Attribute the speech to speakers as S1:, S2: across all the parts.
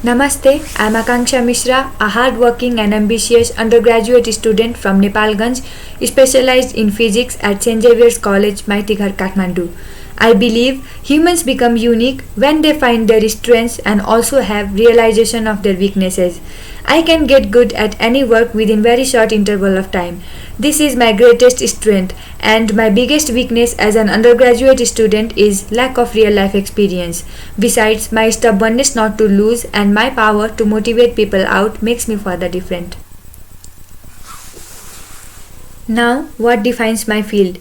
S1: Namaste, I am Akanksha Mishra, a hard-working and ambitious undergraduate student from Nepalganj, specialized in physics at St. Xavier's College, Maitighar, Kathmandu. I believe humans become unique when they find their strengths and also have realization of their weaknesses. I can get good at any work within very short interval of time. This is my greatest strength, and my biggest weakness as an undergraduate student is lack of real life experience. Besides, my stubbornness not to lose and my power to motivate people out makes me further different. Now, what defines my field?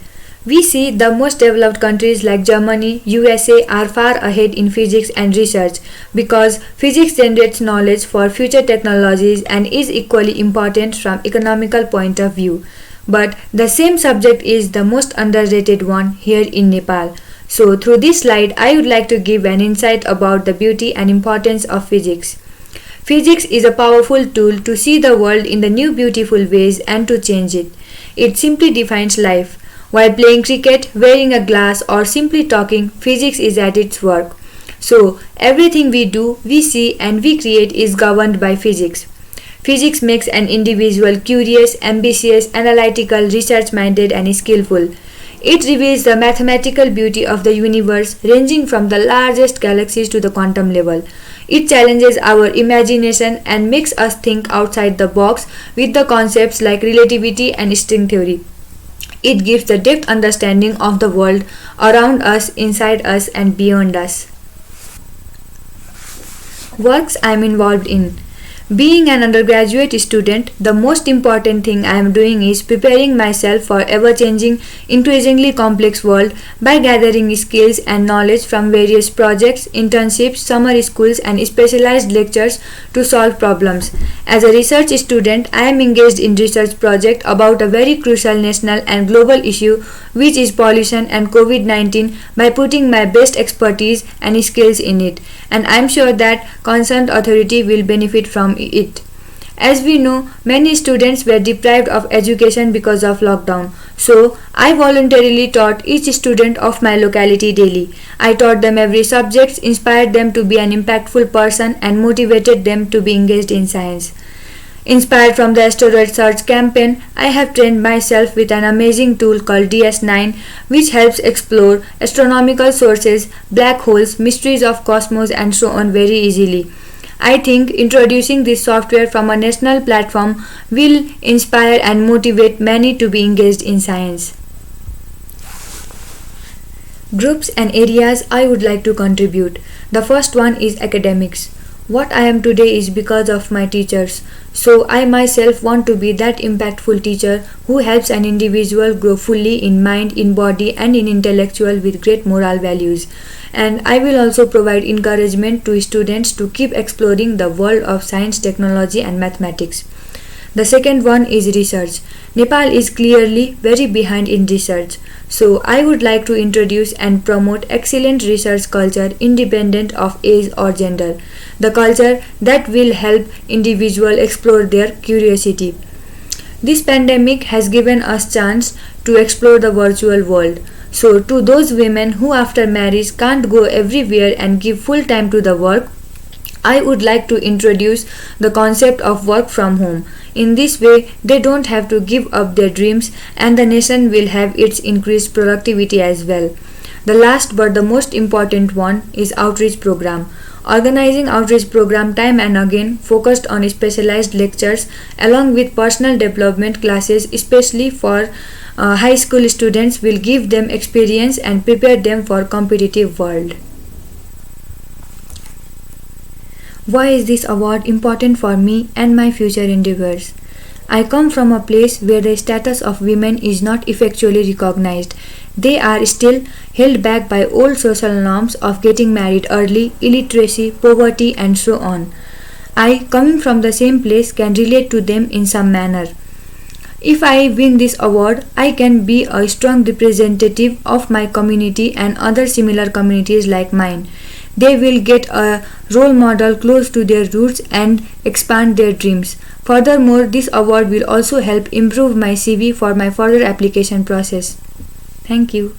S1: We see the most developed countries like Germany, USA are far ahead in physics and research because physics generates knowledge for future technologies and is equally important from economical point of view. But the same subject is the most underrated one here in Nepal. So through this slide, I would like to give an insight about the beauty and importance of physics. Physics is a powerful tool to see the world in the new beautiful ways and to change it. It simply defines life. While playing cricket, wearing a glass or simply talking, physics is at its work. So, everything we do, we see and we create is governed by physics. Physics makes an individual curious, ambitious, analytical, research-minded and skillful. It reveals the mathematical beauty of the universe ranging from the largest galaxies to the quantum level. It challenges our imagination and makes us think outside the box with the concepts like relativity and string theory. It gives the depth understanding of the world around us, inside us and beyond us. Works I am involved in. Being an undergraduate student, the most important thing I am doing is preparing myself for ever-changing, increasingly complex world by gathering skills and knowledge from various projects, internships, summer schools and specialized lectures to solve problems. As a research student, I am engaged in research project about a very crucial national and global issue which is pollution and COVID-19 by putting my best expertise and skills in it, and I am sure that concerned authority will benefit from it. As we know, many students were deprived of education because of lockdown. So, I voluntarily taught each student of my locality daily. I taught them every subject, inspired them to be an impactful person and motivated them to be engaged in science. Inspired from the asteroid search campaign, I have trained myself with an amazing tool called DS9 which helps explore astronomical sources, black holes, mysteries of cosmos and so on very easily. I think introducing this software from a national platform will inspire and motivate many to be engaged in science. Groups and areas I would like to contribute. The first one is academics. What I am today is because of my teachers. So I myself want to be that impactful teacher who helps an individual grow fully in mind, in body and in intellectual with great moral values. And I will also provide encouragement to students to keep exploring the world of science, technology and mathematics. The second one is research. Nepal is clearly very behind in research. So I would like to introduce and promote excellent research culture independent of age or gender. The culture that will help individuals explore their curiosity. This pandemic has given us chance to explore the virtual world. So to those women who after marriage can't go everywhere and give full time to the work, I would like to introduce the concept of work from home. In this way, they don't have to give up their dreams and the nation will have its increased productivity as well. The last but the most important one is outreach program. Organizing outreach program time and again focused on specialized lectures along with personal development classes especially for high school students will give them experience and prepare them for competitive world. Why is this award important for me and my future endeavors? I come from a place where the status of women is not effectually recognized. They are still held back by old social norms of getting married early, illiteracy, poverty and so on. I, coming from the same place, can relate to them in some manner. If I win this award, I can be a strong representative of my community and other similar communities like mine. They will get a role model close to their roots and expand their dreams. Furthermore, this award will also help improve my CV for my further application process. Thank you.